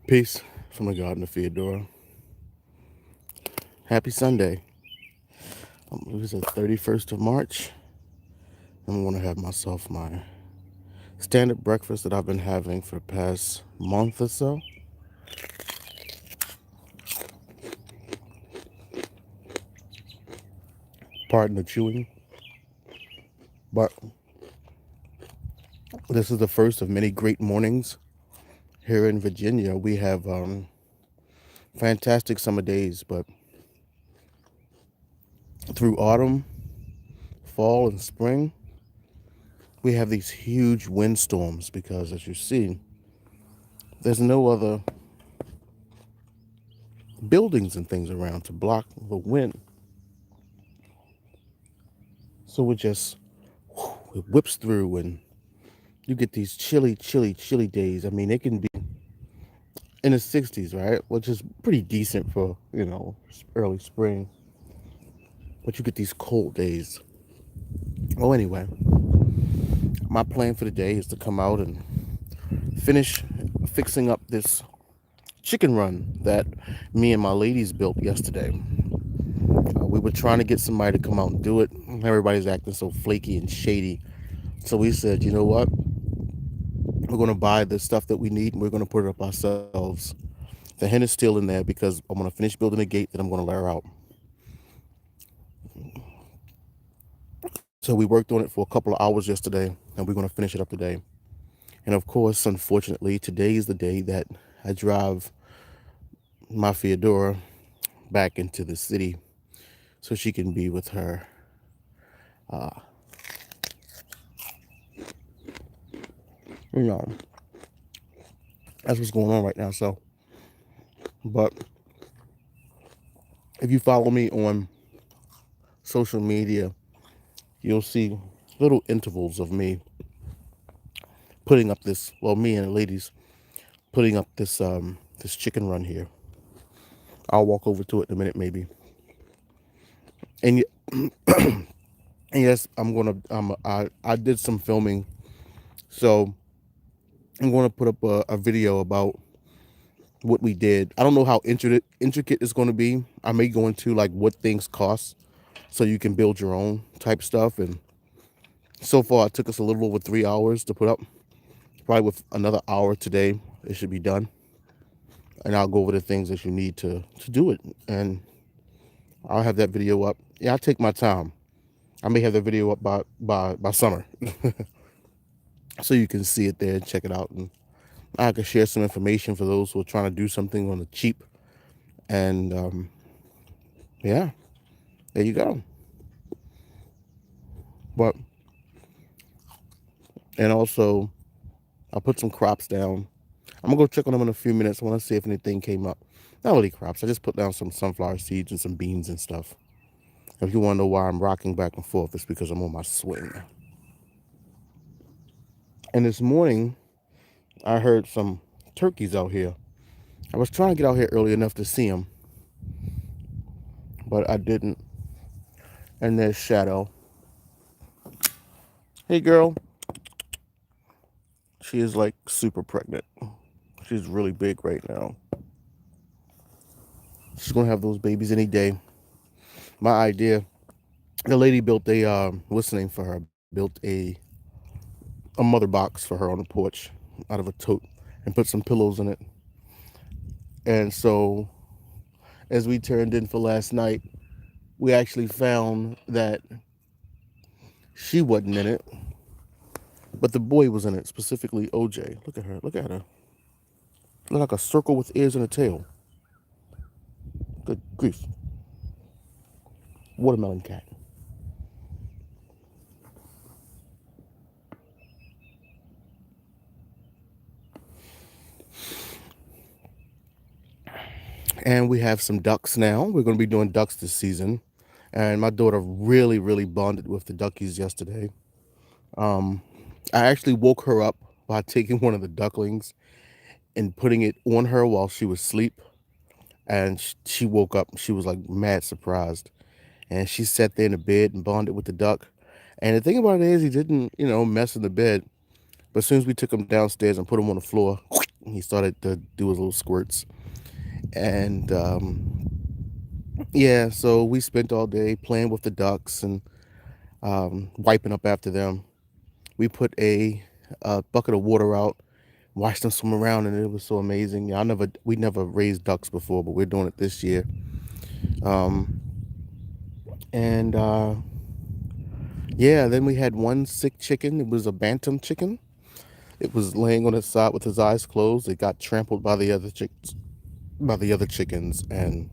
Peace from the Garden of Feodora. Happy Sunday. It was the 31st of March. I'm going to have myself my standard breakfast that I've been having for the past month or so. Pardon the chewing. But this is the first of many great mornings here in Virginia. We have fantastic summer days, but through autumn, fall, and spring, we have these huge windstorms because, as you see, there's no other buildings and things around to block the wind. So it whips through, and you get these chilly days. I mean, it can be in the 60s, right? Which is pretty decent for, early spring. But you get these cold days. Well, anyway, my plan for the day is to come out and finish fixing up this chicken run that me and my ladies built yesterday. We were trying to get somebody to come out and do it. Everybody's acting so flaky and shady. So we said, you know what? We're going to buy the stuff that we need and we're going to put it up ourselves. The hen is still in there because I'm going to finish building a gate that I'm going to let her out. So we worked on it for a couple of hours yesterday and we're going to finish it up today. And of course, unfortunately, today is the day that I drive my Feodora back into the city so she can be with her. Uh, you know, that's what's going on right now. So, but if you follow me on social media, you'll see little intervals of me putting up this. Well, me and the ladies putting up this chicken run here. I'll walk over to it in a minute, maybe. And, and yes, I'm gonna. I did some filming, so I'm gonna put up a video about what we did. I don't know how intricate it's going to be. I may go into like what things cost, so you can build your own type stuff. And so far, it took us a little over 3 hours to put up. Probably with another hour today, it should be done. And I'll go over the things that you need to do it. And I'll have that video up. Yeah, I take my time. I may have the video up by summer, so you can see it there and check it out. And I can share some information for those who are trying to do something on the cheap. And yeah, there you go. But and also, I put some crops down. I'm gonna go check on them in a few minutes. I want to see if anything came up. Not really crops. I just put down some sunflower seeds and some beans and stuff. If you want to know why I'm rocking back and forth, it's because I'm on my swing. And this morning, I heard some turkeys out here. I was trying to get out here early enough to see them, but I didn't. And there's Shadow. Hey, girl. She is like super pregnant. She's really big right now. She's gonna have those babies any day. My idea. The lady built a listening for her. Built a mother box for her on the porch out of a tote and put some pillows in it. And so as we turned in for last night, we actually found that she wasn't in it, but the boy was in it, specifically OJ. Look at her. Look at her. Look like a circle with ears and a tail. Good grief. Watermelon cat. And we have some ducks now. We're going to be doing ducks this season. And my daughter really bonded with the duckies yesterday. Um, I actually woke her up by taking one of the ducklings and putting it on her while she was asleep. And she woke up. She was like mad surprised. And she sat there in the bed and bonded with the duck. And the thing about it is, he didn't, mess in the bed. But as soon as we took him downstairs and put him on the floor, He started to do his little squirts. And yeah, so we spent all day playing with the ducks and wiping up after them. We put a bucket of water out, watched them swim around, and it was so amazing. Yeah, we never raised ducks before, but we're doing it this year. Um, and yeah, then we had one sick chicken. It was a bantam chicken. It was laying on its side with his eyes closed. It got trampled by the other chickens, and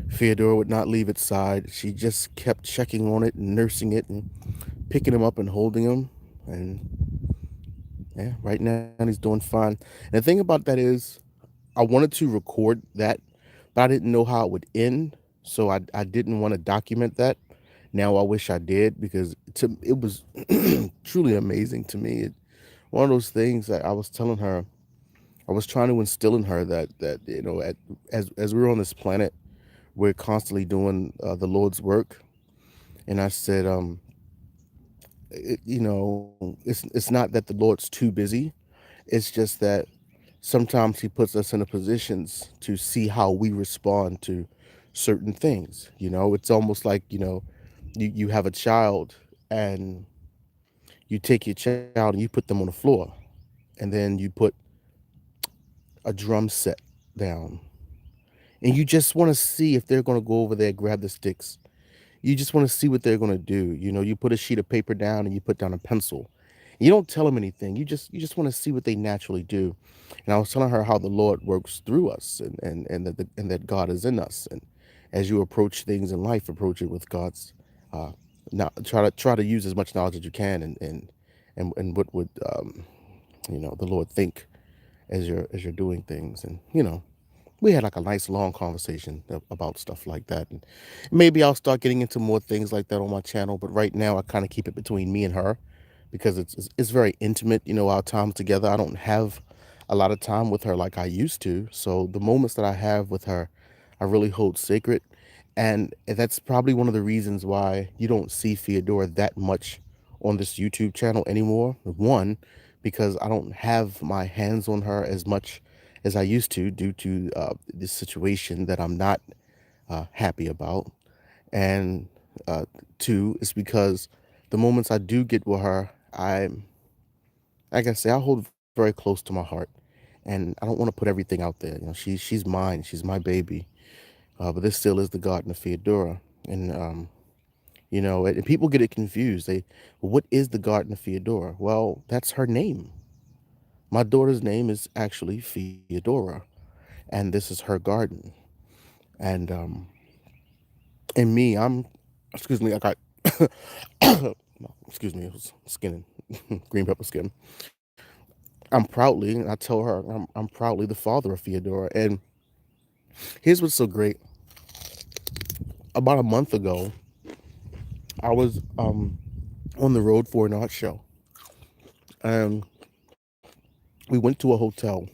Feodora would not leave its side. She just kept checking on it and nursing it and picking him up and holding him. And yeah, right now he's doing fine. And the thing about that is, I wanted to record that, but I didn't know how it would end. So I didn't want to document that. Now I wish I did because it was truly amazing to me. One of those things that I was telling her, I was trying to instill in her that as we're on this planet, we're constantly doing the Lord's work. And I said, it's not that the Lord's too busy. It's just that sometimes He puts us in a positions to see how we respond to certain things. It's almost like you have a child and you take your child and you put them on the floor, and then you put a drum set down, and you just want to see if they're going to go over there, grab the sticks. You just want to see what they're going to do. You put a sheet of paper down and you put down a pencil. You don't tell them anything. You just want to see what they naturally do. And I was telling her how the Lord works through us, and that God is in us. And as you approach things in life, approach it with God's. Uh, Now try to use as much knowledge as you can, and what would the Lord think as you're doing things. And we had like a nice long conversation about stuff like that. And maybe I'll start getting into more things like that on my channel, but right now I kind of keep it between me and her because it's very intimate. Our time together. I don't have a lot of time with her like I used to, so the moments that I have with her I really hold sacred. And that's probably one of the reasons why you don't see Theodora that much on this YouTube channel anymore. One, because I don't have my hands on her as much as I used to due to this situation that I'm not happy about. And uh, two is because the moments I do get with her, like I say, I hold very close to my heart, and I don't want to put everything out there. She's mine, she's my baby. But this still is the Garden of Feodora, and and people get it confused. Well, what is the Garden of Feodora? Well, that's her name. My daughter's name is actually Feodora, and this is her garden. And me, excuse me, I got, excuse me, it was skinning, green pepper skin. I'm proudly, and I tell her, I'm proudly the father of Feodora. And here's what's so great. About a month ago, I was on the road for an art show, and we went to a hotel.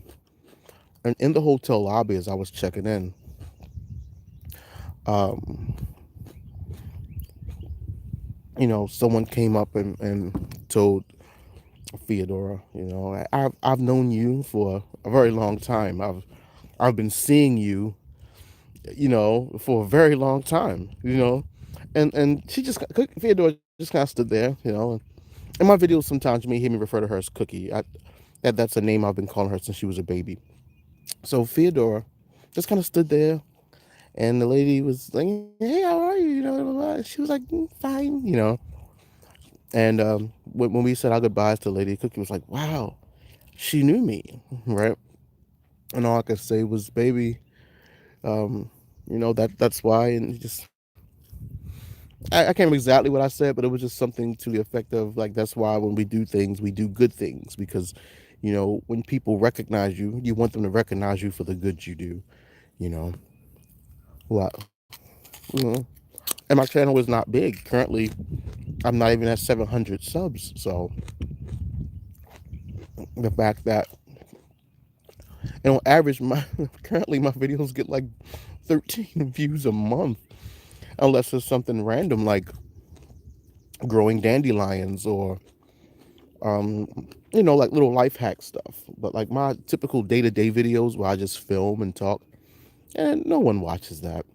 And in the hotel lobby, as I was checking in, um, someone came up and told Feodora, I've known you for a very long time. I've been seeing you, for a very long time, and she just Feodora just kind of stood there, in my videos sometimes you may hear me refer to her as Cookie. That's a name I've been calling her since she was a baby. So Feodora just kind of stood there, and the lady was like, "Hey, how are you?" She was like, "Fine," And when we said our goodbyes to Lady Cookie, was like, "Wow, she knew me," right? And all I could say was, "Baby, um, that's why." And just I can't remember exactly what I said, but it was just something to the effect of like, "That's why when we do things, we do good things because." When people recognize you, you want them to recognize you for the good you do. You know, well, you know, and my channel is not big. Currently, I'm not even at 700 subs. So the fact that, on average, my currently my videos get like 13 views a month, unless it's something random like growing dandelions or like little life hack stuff. But like my typical day to day videos where I just film and talk, and no one watches that,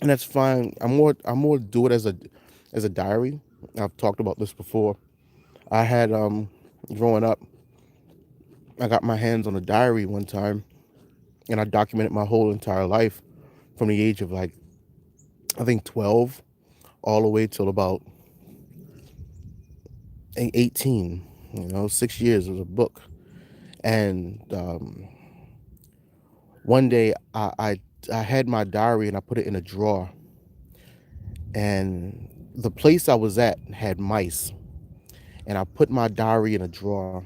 and that's fine. I'm more do it as a diary. I've talked about this before. I had growing up, I got my hands on a diary one time, and I documented my whole entire life from the age of like I think 12 all the way till about 18. 6 years of a book. And one day I had my diary and I put it in a drawer, and the place I was at had mice, and I put my diary in a drawer,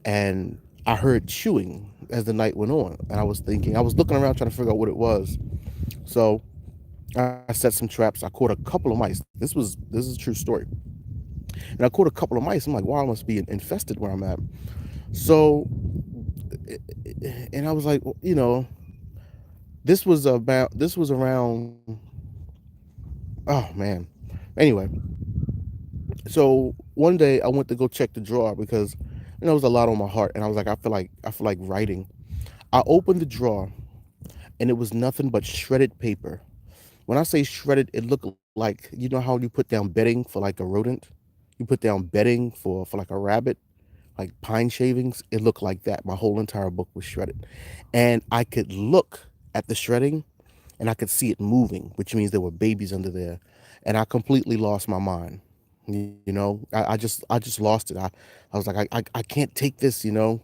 and I heard chewing as the night went on, and I was looking around trying to figure out what it was. So I set some traps. I caught a couple of mice. This is a true story, and I caught a couple of mice. I'm like, wow, I must be infested where I'm at. So, and I was like, well, this was around. Oh man. Anyway, so one day I went to go check the drawer because there was a lot on my heart, and I was like, I feel like writing. I opened the drawer, and it was nothing but shredded paper. When I say shredded, it looked like, how you put down bedding for like a rodent. You put down bedding for like a rabbit, like pine shavings. It looked like that. My whole entire book was shredded, and I could look at the shredding, and I could see it moving, which means there were babies under there, and I completely lost my mind. I just lost it. I was like, I can't take this. I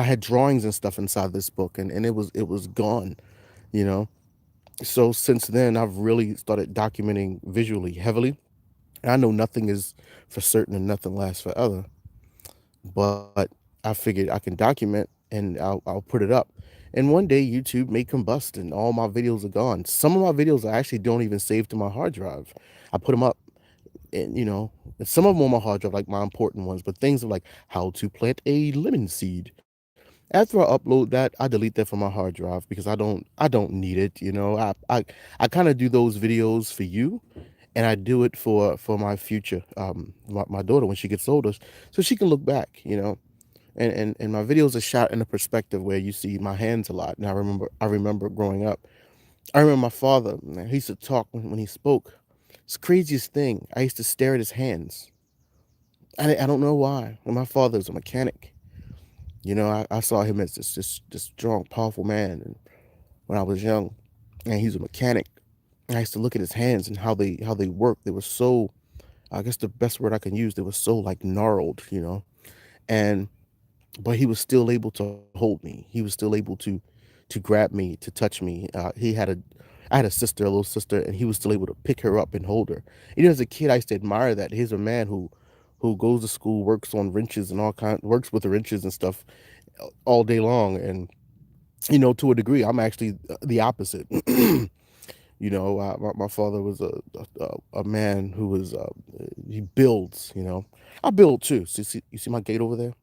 had drawings and stuff inside this book, and it was gone. You know, so since then I've really started documenting visually heavily. And I know nothing is for certain and nothing lasts forever, but I figured I can document and I'll put it up. And one day YouTube may combust and all my videos are gone. Some of my videos I actually don't even save to my hard drive. I put them up, and and some of them on my hard drive, like my important ones, but things like how to plant a lemon seed. After I upload that, I delete that from my hard drive because I don't need it. I kind of do those videos for you, and I do it for my future, my daughter when she gets older, so she can look back. And my videos are shot in a perspective where you see my hands a lot. And I remember growing up. I remember my father, man, he used to talk when he spoke. It's the craziest thing. I used to stare at his hands. I don't know why. Well, my father's a mechanic. I saw him as this strong, powerful man, and when I was young, and he's a mechanic. And I used to look at his hands and how they work. They were so, I guess the best word I can use, they were so like gnarled. And but he was still able to hold me. He was still able to grab me, to touch me. I had a sister, a little sister, and he was still able to pick her up and hold her. As a kid, I used to admire that. Here's a man who goes to school, works on wrenches and works with the wrenches and stuff all day long, and to a degree, I'm actually the opposite. My father was a man who was he builds. I build too. So you see my gate over there.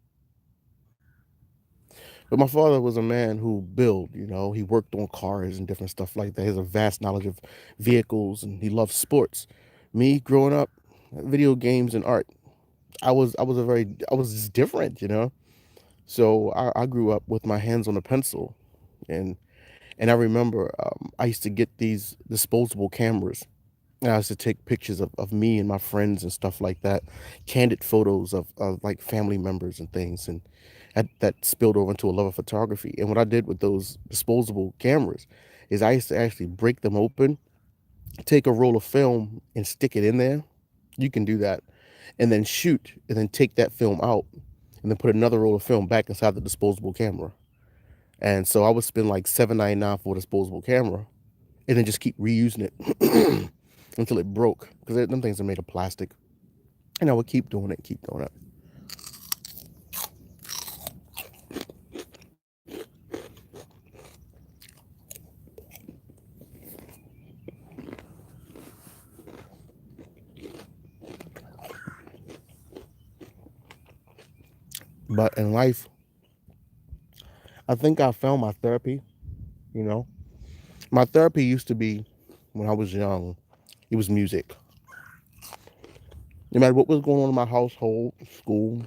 But my father was a man who built, he worked on cars and different stuff like that. He has a vast knowledge of vehicles, and he loves sports. Me growing up, video games and art. I was just different. So I grew up with my hands on a pencil, and I remember I used to get these disposable cameras. And I used to take pictures of me and my friends and stuff like that, candid photos of like family members and things, and that spilled over into a love of photography. And what I did with those disposable cameras is I used to actually break them open, take a roll of film and stick it in there. You can do that, and then shoot, and then take that film out, and then put another roll of film back inside the disposable camera. And so I would spend like $7.99 for a disposable camera, and then just keep reusing it until it broke, because them things are made of plastic. And I would keep doing it, keep doing it. But in life, I think I found my therapy. You know, my therapy used to be when I was young. It was music. No matter what was going on in my household, school,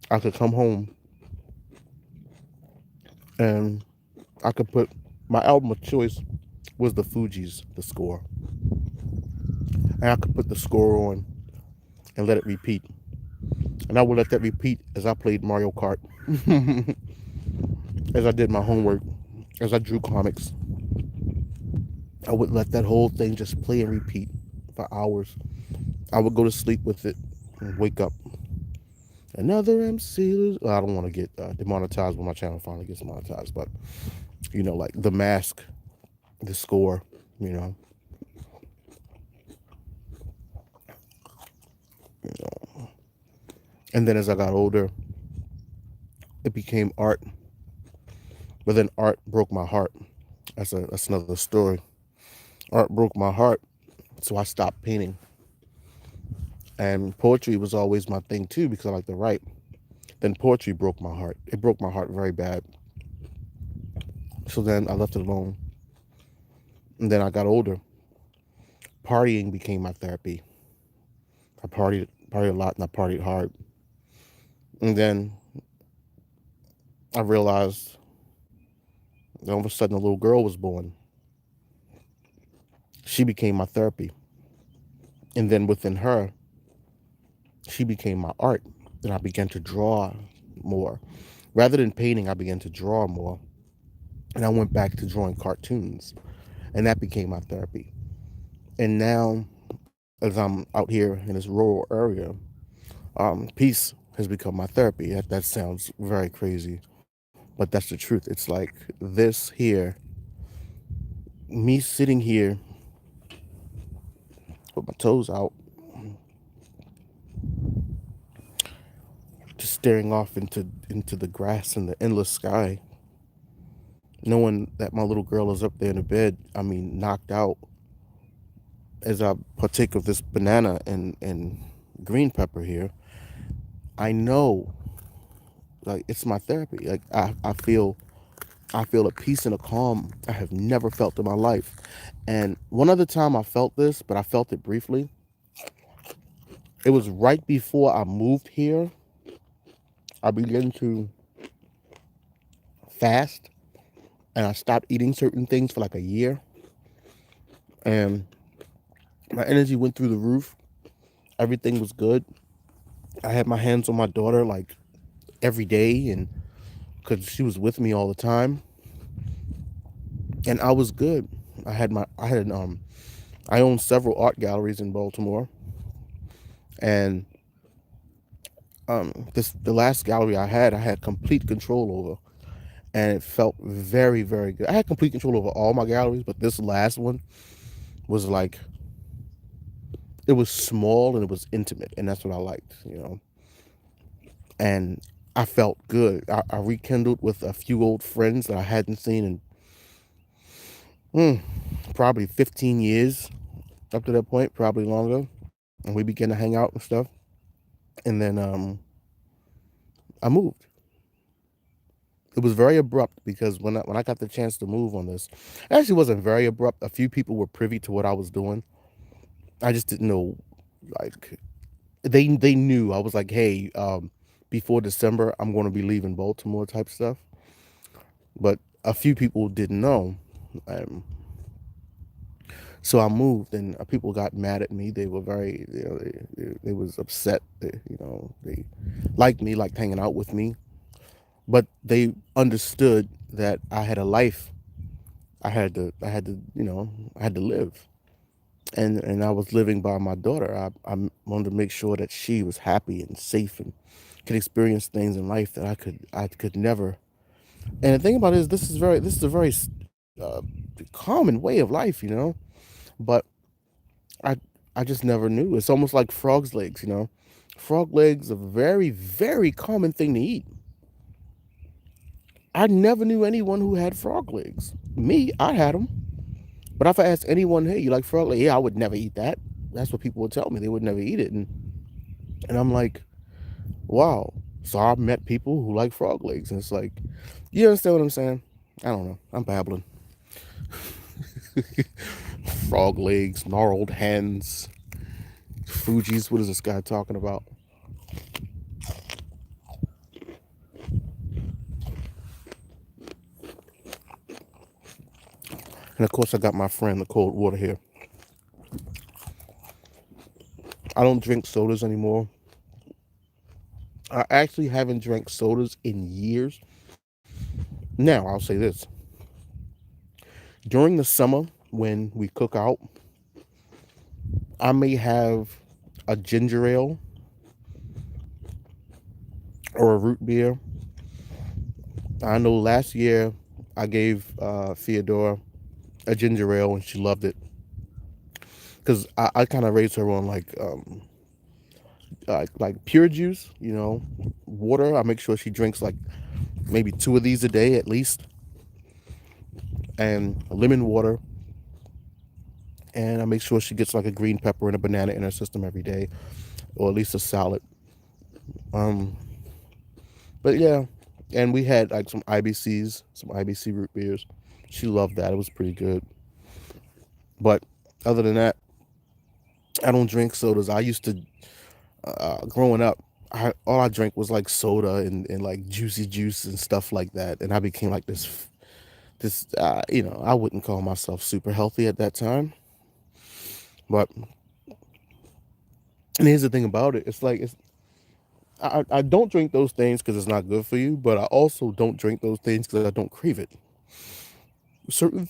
I could come home and I could put my album of choice was the Fugees, the score, and I could put the score on and let it repeat, and I would let that repeat as I played Mario Kart, as I did my homework, as I drew comics. I would let that whole thing just play and repeat for hours. I would go to sleep with it and wake up. Another MC. Well, I don't want to get demonetized when my channel finally gets monetized, but like the mask, the score, you know, you know. And then as I got older, it became art. But then art broke my heart. That's another story. Art broke my heart, so I stopped painting. And poetry was always my thing too because I like to write. Then poetry broke my heart. It broke my heart very bad. So then I left it alone. And then I got older. Partying became my therapy. I partied a lot and I partied hard. And then I realized that all of a sudden a little girl was born. She became my therapy. And then within her, she became my art. And I began to draw more. Rather than painting, I began to draw more. And I went back to drawing cartoons. And that became my therapy. And now, as I'm out here in this rural area, peace has become my therapy. That sounds very crazy, but that's the truth. It's like this here, me sitting here with my toes out, just staring off into the grass and the endless sky, knowing that my little girl is up there in the bed. I mean, knocked out as I partake of this banana and green pepper here. I know, like it's my therapy. Like I feel a peace and a calm I have never felt in my life. And one other time I felt this, but I felt it briefly. It was right before I moved here. I began to fast and I stopped eating certain things for like a year. And my energy went through the roof. Everything was good. I had my hands on my daughter like every day and because she was with me all the time. And I was good. I own several art galleries in Baltimore. And the last gallery I had complete control over, and it felt very very good. I had complete control over all my galleries, but this last one was like it was small and it was intimate, and that's what I liked. And I felt good. I rekindled with a few old friends that I hadn't seen in probably 15 years up to that point, probably longer, and we began to hang out and stuff. And then I moved. It was very abrupt because when I got the chance to move on this, it actually wasn't very abrupt. A few people were privy to what I was doing. I just didn't know, like they knew. I was like, hey, before December, I'm going to be leaving Baltimore type stuff. But a few people didn't know. Um, so I moved, and people got mad at me. They were very, they was upset. They liked me, liked hanging out with me, but they understood that I had a life. I had to live, and I was living by my daughter. I wanted to make sure that she was happy and safe and could experience things in life that I could never. And the thing about it is, this is a very uh, common way of life. But I I just never knew. It's almost like frog's legs. Frog legs are a very very common thing to eat. I never knew anyone who had frog legs. Me, I had them. But if I asked anyone, hey, you like frog legs? Yeah, I would never eat that. That's what people would tell me. They would never eat it. And I'm like, wow. So I've met people who like frog legs. And it's like, you understand what I'm saying? I don't know. I'm babbling. Frog legs, gnarled hands, Fuji's. What is this guy talking about? And of course, I got my friend the cold water here. I don't drink sodas anymore. I actually haven't drank sodas in years. Now, I'll say this. During the summer, when we cook out, I may have a ginger ale or a root beer. I know last year I gave Feodora a ginger ale and she loved it because I kind of raised her on like pure juice, water. I make sure she drinks like maybe 2 of these a day at least, and lemon water. And I make sure she gets like a green pepper and a banana in her system every day, or at least a salad. Um, but yeah, and we had like some IBCs, some IBC root beers. She loved that. It was pretty good. But other than that, I don't drink sodas. I used to, growing up, all I drank was like soda and like juicy juice and stuff like that. And I became like this, I wouldn't call myself super healthy at that time. But and here's the thing about it. It's like I don't drink those things because it's not good for you, but I also don't drink those things because I don't crave it. Certain,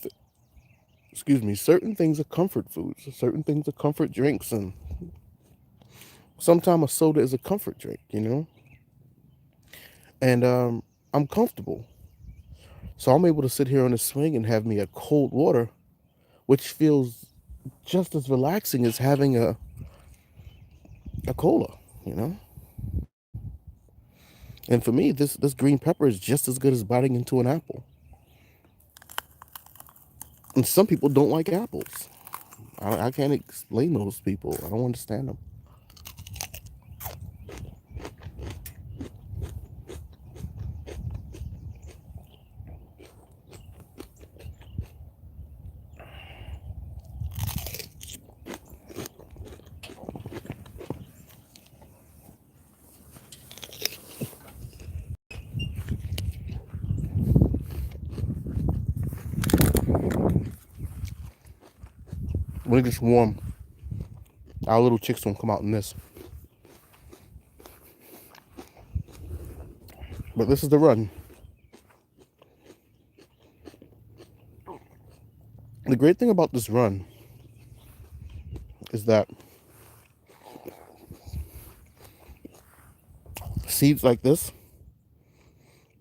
excuse me, certain things are comfort foods. Certain things are comfort drinks, and sometimes a soda is a comfort drink. And I'm comfortable, so I'm able to sit here on the swing and have me a cold water, which feels just as relaxing as having a cola. You know. And for me, this green pepper is just as good as biting into an apple. And some people don't like apples. I can't explain those people. I don't understand them. When it gets warm, our little chicks don't come out in this. But this is the run. The great thing about this run is that seeds like this,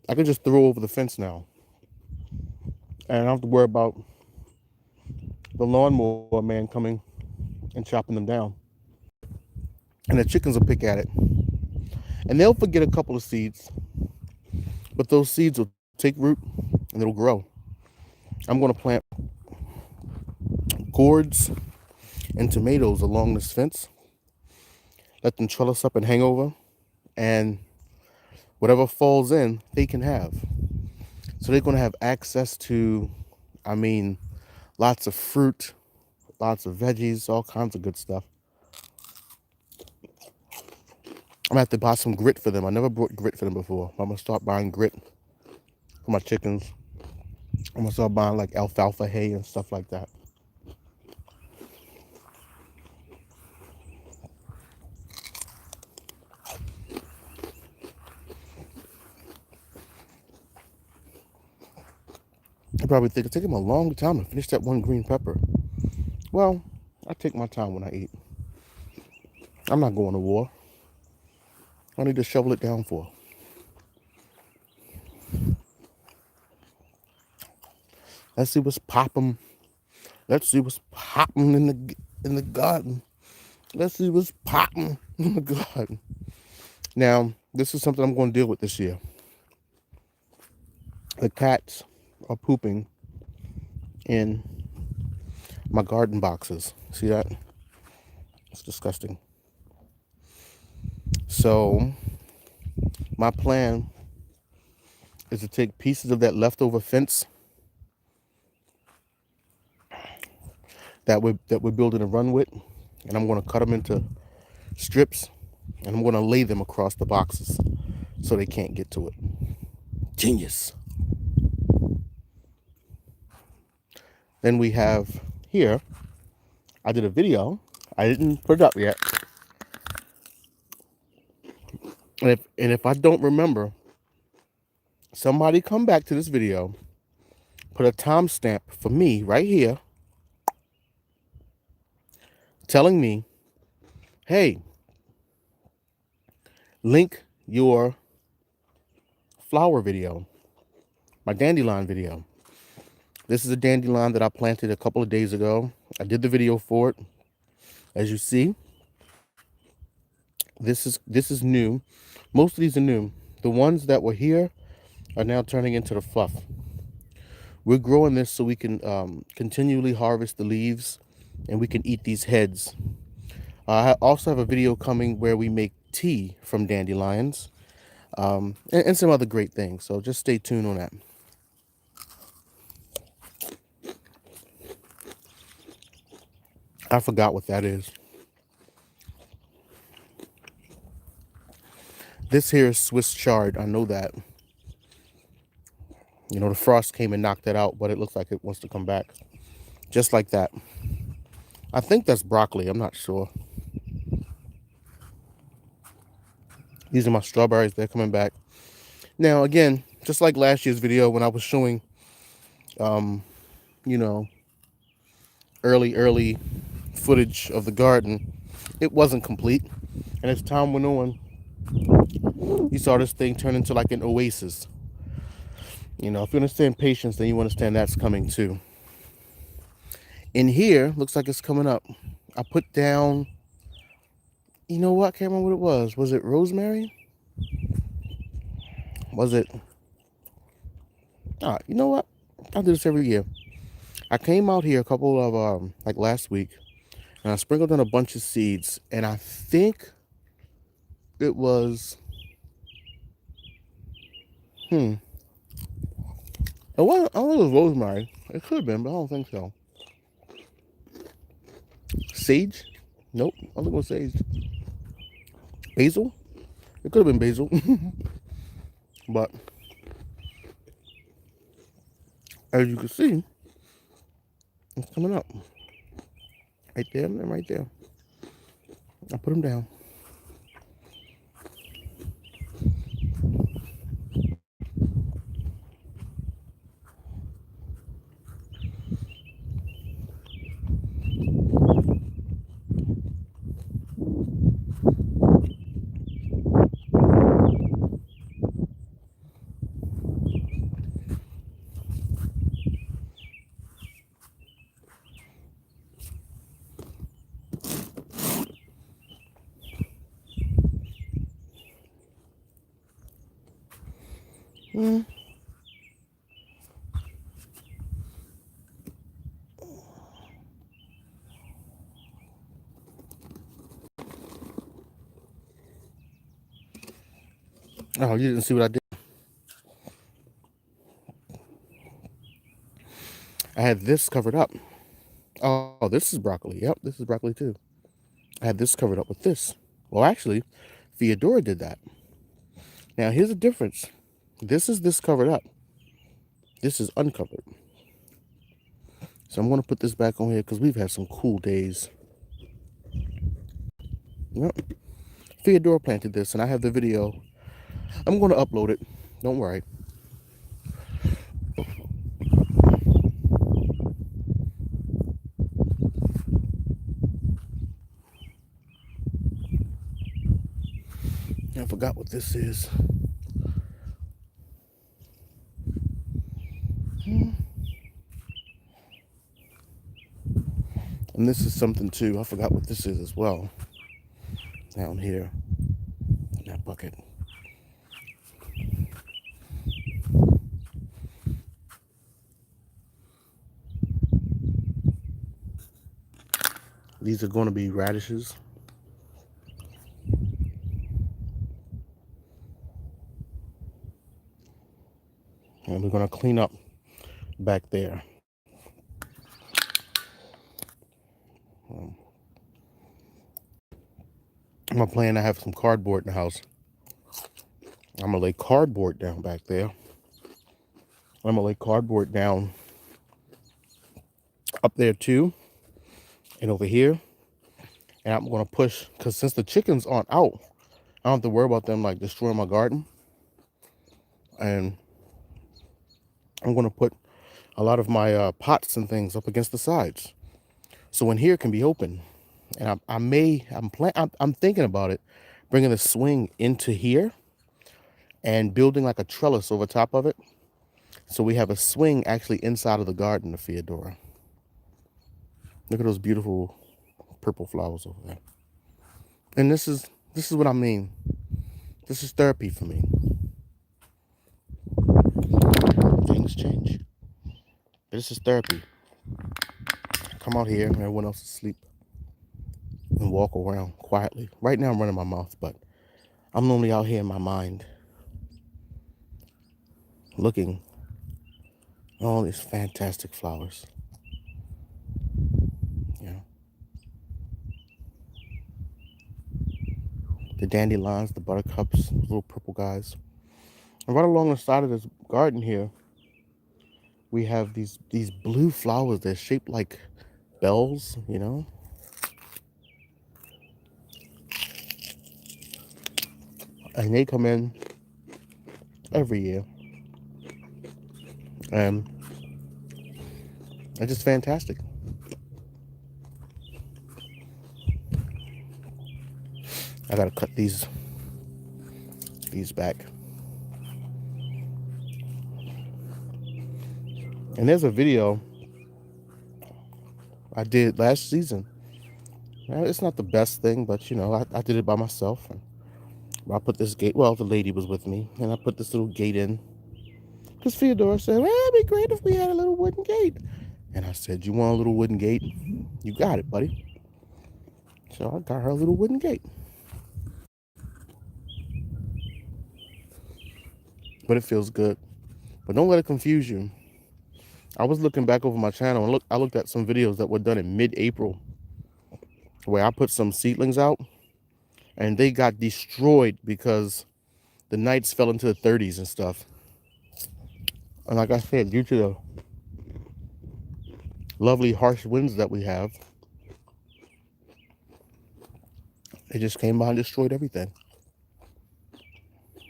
I can just throw over the fence now. And I don't have to worry about the lawnmower man coming and chopping them down. And the chickens will pick at it. And they'll forget a couple of seeds, but those seeds will take root and it'll grow. I'm going to plant gourds and tomatoes along this fence, let them trellis up and hang over, and whatever falls in, they can have. So they're going to have access to, I mean, lots of fruit, lots of veggies, all kinds of good stuff. I'm gonna have to buy some grit for them. I never bought grit for them before. I'm gonna start buying grit for my chickens. I'm gonna start buying like alfalfa hay and stuff like that. I probably think it's taking a long time to finish that one green pepper. Well, I take my time when I eat. I'm not going to war. I need to shovel it down for. Let's see what's popping. Let's see what's popping in the garden. Let's see what's popping in the garden. Now, this is something I'm going to deal with this year. The cats are pooping in my garden boxes. See that? It's disgusting. So, my plan is to take pieces of that leftover fence that we're building a run with, and I'm going to cut them into strips, and I'm going to lay them across the boxes so they can't get to it. Genius. Then we have here, I did a video. I didn't put it up yet. And if I don't remember, somebody come back to this video, put a timestamp for me right here, telling me, hey, link your flower video, my dandelion video. This is a dandelion that I planted a couple of days ago. I did the video for it. As you see, this is new. Most of these are new. The ones that were here are now turning into the fluff. We're growing this so we can continually harvest the leaves and we can eat these heads. I also have a video coming where we make tea from dandelions and some other great things. So just stay tuned on that. I forgot what that is. This here is Swiss chard. I know that. You know, the frost came and knocked it out, but it looks like it wants to come back. Just like that. I think that's broccoli. I'm not sure. These are my strawberries. They're coming back. Now, again, just like last year's video when I was showing, you know, early footage of the garden, it wasn't complete. And as time went on, you saw this thing turn into like an oasis. You know, if you understand patience, then you understand that's coming too. In here, looks like it's coming up. I put down, you know what? I can't remember what it was. Was it rosemary? Was it? You know what? I do this every year. I came out here a couple of, like last week, and I sprinkled on a bunch of seeds, and I think it was, I don't know if it was rosemary. It could have been, but I don't think so. Sage? Nope, I don't think it was sage. Basil? It could have been basil. But as you can see, it's coming up. Right there and right there. I put them down. Oh, you didn't see what I did? I had this covered up. Oh, this is broccoli. Yep, this is broccoli too. I had this covered up with this. Well, actually, Feodora did that. Now, here's the difference. This is this covered up. This is uncovered. So I'm going to put this back on here because we've had some cool days. Yep. Feodora planted this, and I have the video. I'm going to upload it. Don't worry. I forgot what this is. And this is something too. I forgot what this is as well. Down here in that bucket. These are going to be radishes. And we're going to clean up back there. My plan, I have some cardboard in the house. I'm gonna lay cardboard down back there. I'm gonna lay cardboard down up there too, and over here. And I'm gonna push, because since the chickens aren't out, I don't have to worry about them like destroying my garden. And I'm gonna put a lot of my pots and things up against the sides, so in here can be open. And I'm thinking about it, bringing the swing into here and building like a trellis over top of it, so we have a swing actually inside of the garden of Feodora. Look at those beautiful purple flowers over there. And this is what I mean. This is therapy for me. Things change. This is therapy. Come out here and everyone else is asleep and walk around quietly. Right now I'm running my mouth, but I'm normally out here in my mind looking at all these fantastic flowers. You know, the dandelions, the buttercups, little purple guys. And right along the side of this garden here, we have these blue flowers. They're shaped like bells, you know. And they come in every year. And they're just fantastic. I gotta cut these back. And there's a video I did last season. Now, it's not the best thing, but you know, I did it by myself. And I put this gate, well, the lady was with me, and I put this little gate in. Because Feodora said, well, it'd be great if we had a little wooden gate. And I said, you want a little wooden gate? You got it, buddy. So I got her a little wooden gate. But it feels good. But don't let it confuse you. I was looking back over my channel, and I looked at some videos that were done in mid-April, where I put some seedlings out, and they got destroyed because the nights fell into the 30s and stuff. And like I said, due to the lovely harsh winds that we have, it just came by and destroyed everything.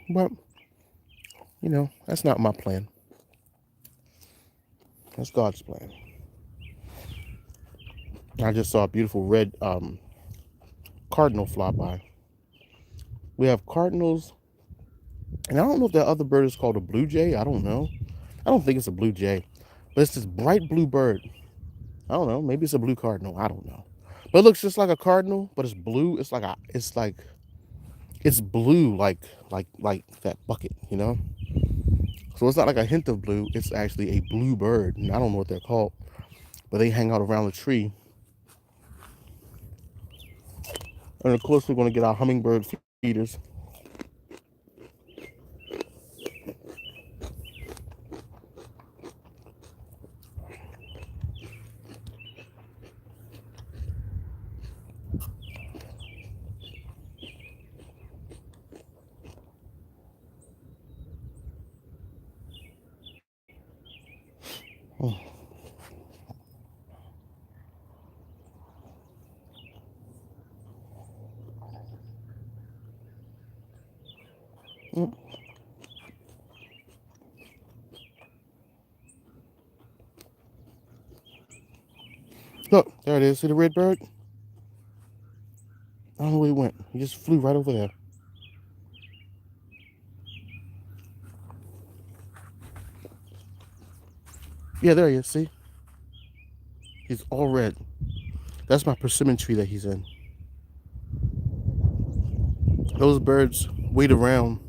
But, you know, that's not my plan. That's God's plan. I just saw a beautiful red cardinal fly by. We have cardinals, and I don't know if that other bird is called a blue jay. I don't know. I don't think it's a blue jay, but it's this bright blue bird. I don't know. Maybe it's a blue cardinal. I don't know. But it looks just like a cardinal, but it's blue. It's blue like that bucket, you know? So it's not like a hint of blue. It's actually a blue bird, and I don't know what they're called, but they hang out around the tree. And of course, we're going to get our hummingbird feeders. Oh. Look, there it is. See the red bird? I don't know where he went. He just flew right over there. Yeah, there he is. See? He's all red. That's my persimmon tree that he's in. Those birds wait around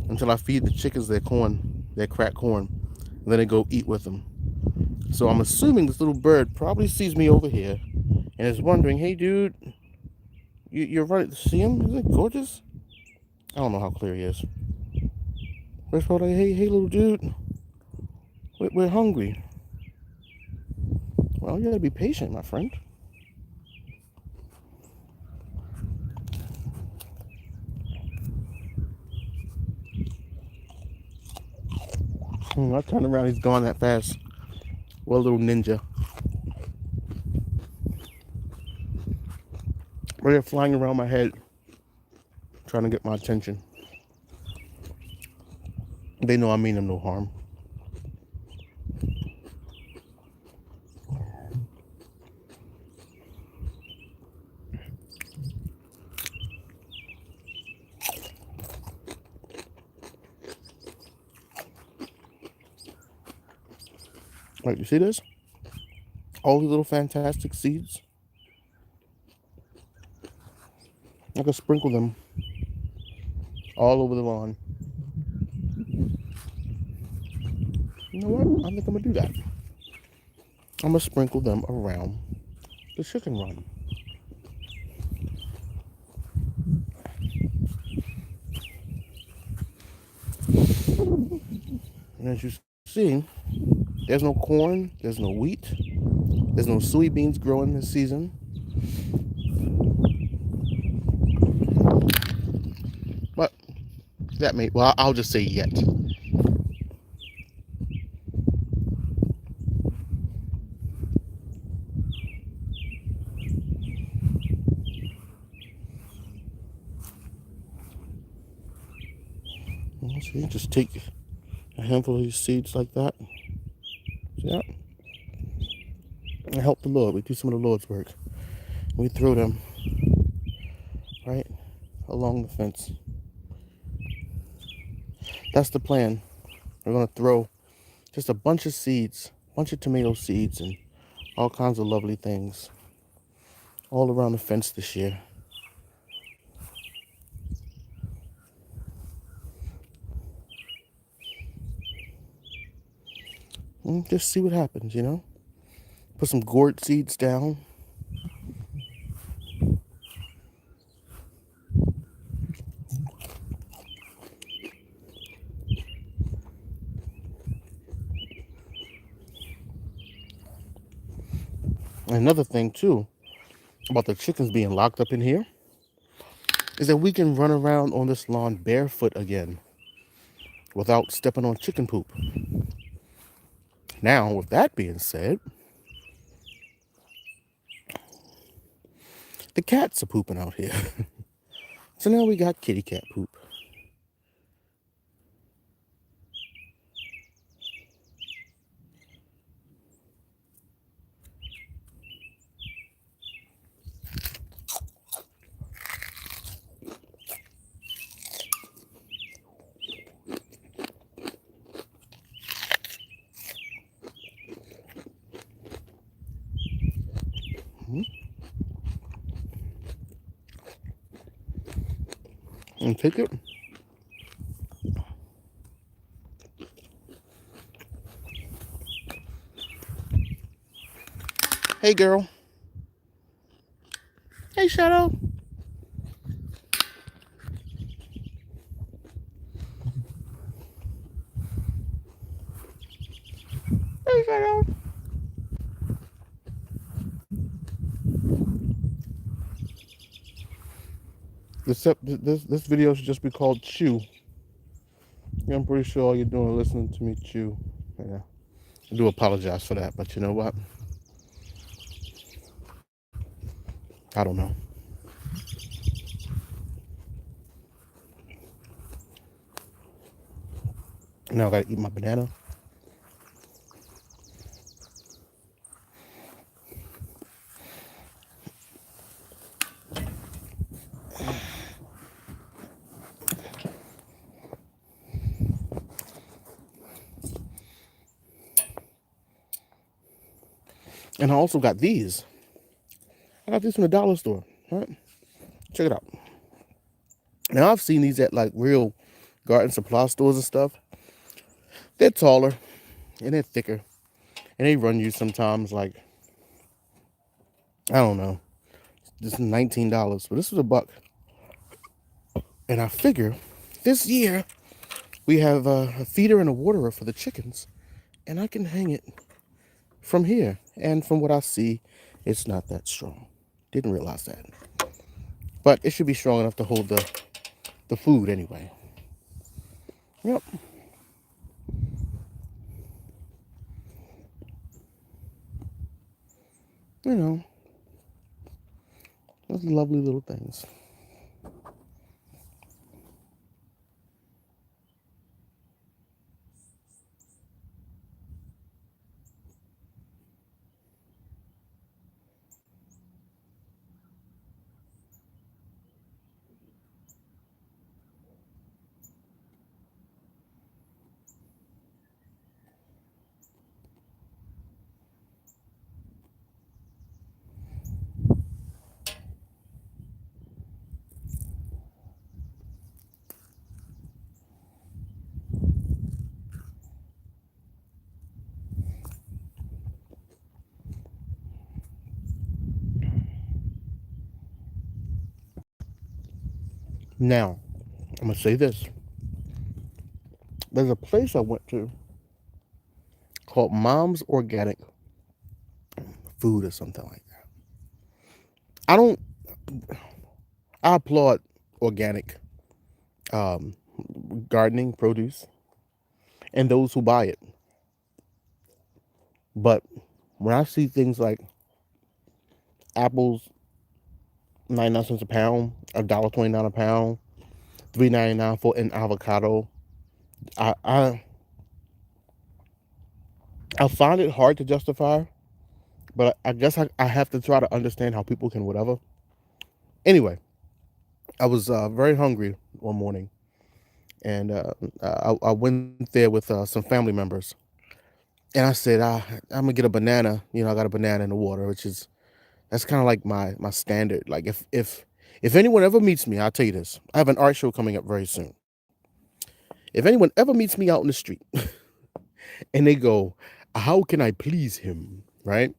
until I feed the chickens their corn, their cracked corn, and then they go eat with them. So I'm assuming this little bird probably sees me over here and is wondering, hey, dude, you're running to see him? Isn't it gorgeous? I don't know how clear he is. First of all, like, hey, little dude, we're hungry. Well, you gotta be patient, my friend. I turned around, he's gone that fast. What a little ninja. But they're flying around my head, trying to get my attention. They know I mean them no harm. Right, you see this? All these little fantastic seeds. I can sprinkle them all over the lawn. You know what? I think I'm gonna do that. I'm gonna sprinkle them around the chicken run. And as you see, there's no corn, there's no wheat, there's no soybeans growing this season. But that may, well, I'll just say yet. See, just take a handful of these seeds like that. Yeah. And help the Lord. We do some of the Lord's work. We throw them right along the fence. That's the plan. We're gonna throw just a bunch of seeds, a bunch of tomato seeds and all kinds of lovely things all around the fence this year. And just see what happens, you know? Put some gourd seeds down. And another thing too about the chickens being locked up in here is that we can run around on this lawn barefoot again without stepping on chicken poop. Now, with that being said, the cats are pooping out here. So now we got kitty cat poop. And take it. Hey, girl. Hey, Shadow. Hey, Shadow. This video should just be called Chew. I'm pretty sure all you're doing is listening to me chew. Yeah. I do apologize for that, but you know what? I don't know. Now I gotta eat my banana. And I also got these. I got these from the dollar store. All right? Check it out. Now I've seen these at like real garden supply stores and stuff. They're taller and they're thicker. And they run you sometimes like, I don't know. This is $19, but this was $1. And I figure this year we have a feeder and a waterer for the chickens. And I can hang it from here. And from what I see, it's not that strong. Didn't realize that. But it should be strong enough to hold the food anyway. Yep. You know, those lovely little things. Now, I'm gonna say this. There's a place I went to called Mom's Organic Food or something like that. I don't. I applaud organic um, gardening produce and those who buy it. But when I see things like apples 99 cents a pound, $1.29 a pound, 3.99 for an avocado, I I I find it hard to justify. But I guess I have to try to understand how people can whatever. Anyway, I was very hungry one morning, and I went there with some family members, and I said, I'm gonna get a banana. You know, I got a banana in the water, which is that's kind of like my standard. Like if anyone ever meets me, I'll tell you this: I have an art show coming up very soon. If anyone ever meets me out in the street and they go, "How can I please him?" Right?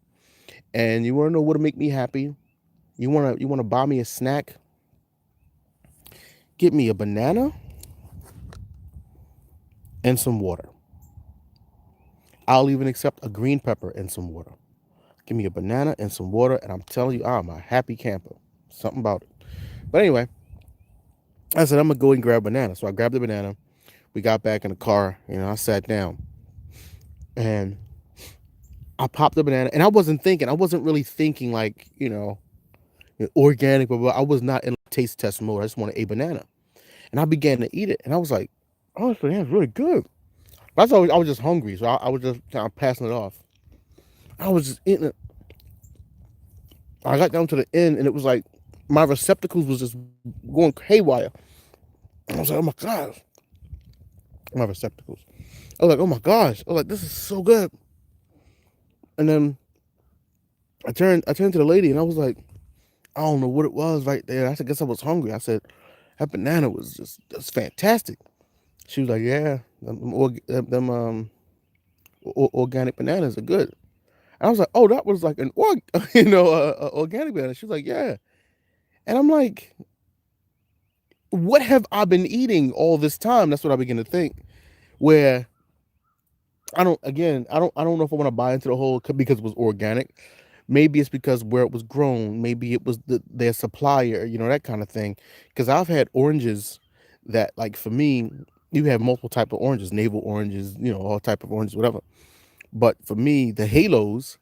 And you want to know what'll make me happy? You wanna buy me a snack? Get me a banana and some water. I'll even accept a green pepper and some water. Give me a banana and some water, and I'm telling you, I'm a happy camper. Something about it. But anyway, I said I'm gonna go and grab a banana. So I grabbed the banana. We got back in the car. I sat down and I popped the banana, and I wasn't thinking. I wasn't really thinking like organic, but I was not in taste test mode. I just wanted a banana, and I began to eat it, and I was like, "Oh, this banana's really good." But I was just hungry, so I was just kind of passing it off. I was just eating it. I got down to the end, and it was like my receptacles was just going haywire. And I was like, "Oh my gosh!" My receptacles. I was like, "Oh my gosh!" I was like, "This is so good." And then I turned to the lady, and I was like, "I don't know what it was right there." I guess I was hungry. I said, "That banana was that's fantastic." She was like, "Yeah, them organic bananas are good." And I was like, "Oh, that was like an organic banana." She was like, "Yeah," and I'm like, "What have I been eating all this time?" That's what I begin to think. Where I don't know if I want to buy into the whole because it was organic. Maybe it's because where it was grown. Maybe it was their supplier, that kind of thing. Because I've had oranges that, like, for me, you have multiple type of oranges, navel oranges, all type of oranges, whatever. But for me, the halos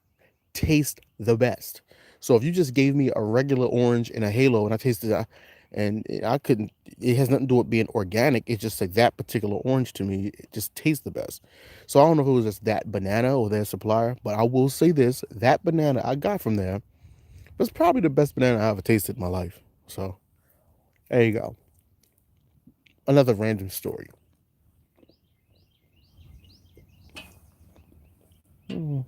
taste the best. So if you just gave me a regular orange and a halo, and I tasted that, and I couldn't, it has nothing to do with being organic. It's just like that particular orange to me, it just tastes the best. So I don't know if it was just that banana or their supplier, but I will say this: that banana I got from there was probably the best banana I ever tasted in my life. So there you go. Another random story. Mm.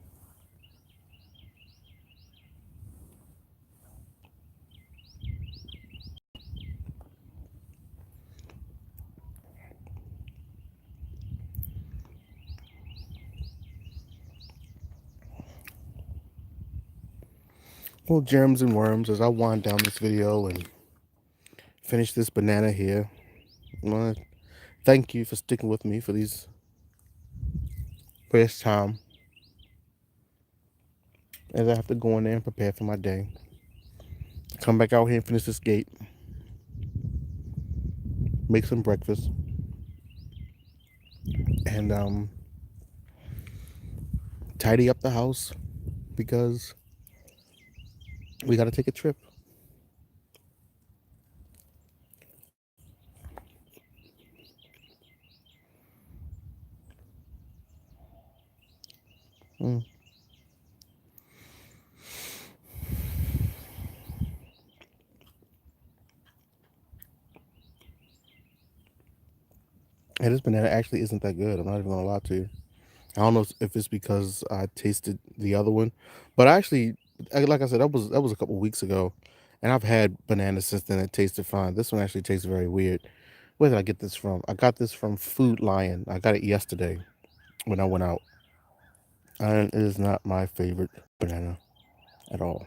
Well, germs and worms, as I wind down this video and finish this banana here. Well, thank you for sticking with me for this time, as I have to go in there and prepare for my day. Come back out here and finish this gate, make some breakfast, and tidy up the house because We got to take a trip. Mm. And this banana actually isn't that good. I'm not even gonna lie to you. I don't know if it's because I tasted the other one, but actually, like I said, that was a couple weeks ago, and I've had bananas since then. It tasted fine. This one actually tastes very weird. Where did I get this from? I got this from Food Lion. I got it yesterday when I went out, and it is not my favorite banana at all.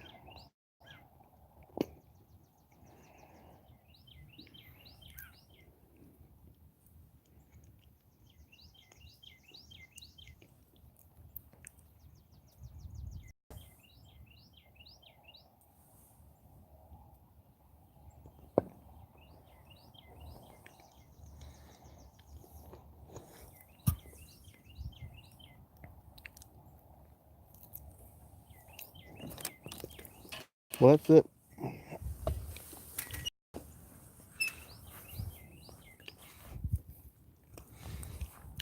Well, that's it.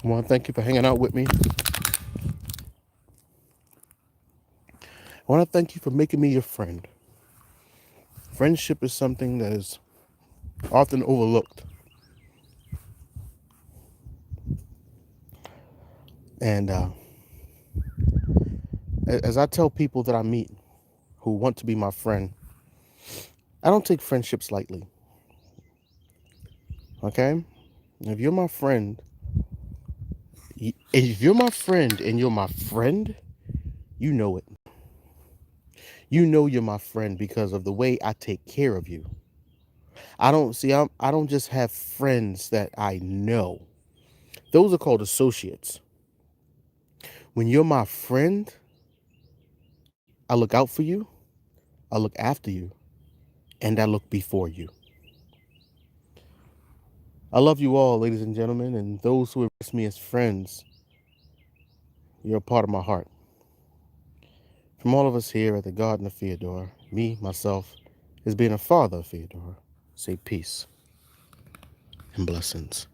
I want to thank you for hanging out with me. I want to thank you for making me your friend. Friendship is something that is often overlooked. And as I tell people that I meet who want to be my friend, I don't take friendships lightly. Okay? If you're my friend, if you're my friend and you're my friend, you know it. You know you're my friend because of the way I take care of you. I don't just have friends that I know. Those are called associates. When you're my friend, I look out for you, I look after you, and I look before you. I love you all, ladies and gentlemen, and those who embrace me as friends, you're a part of my heart. From all of us here at the Garden of Feodora, me, myself, as being a father of Feodora, say peace and blessings.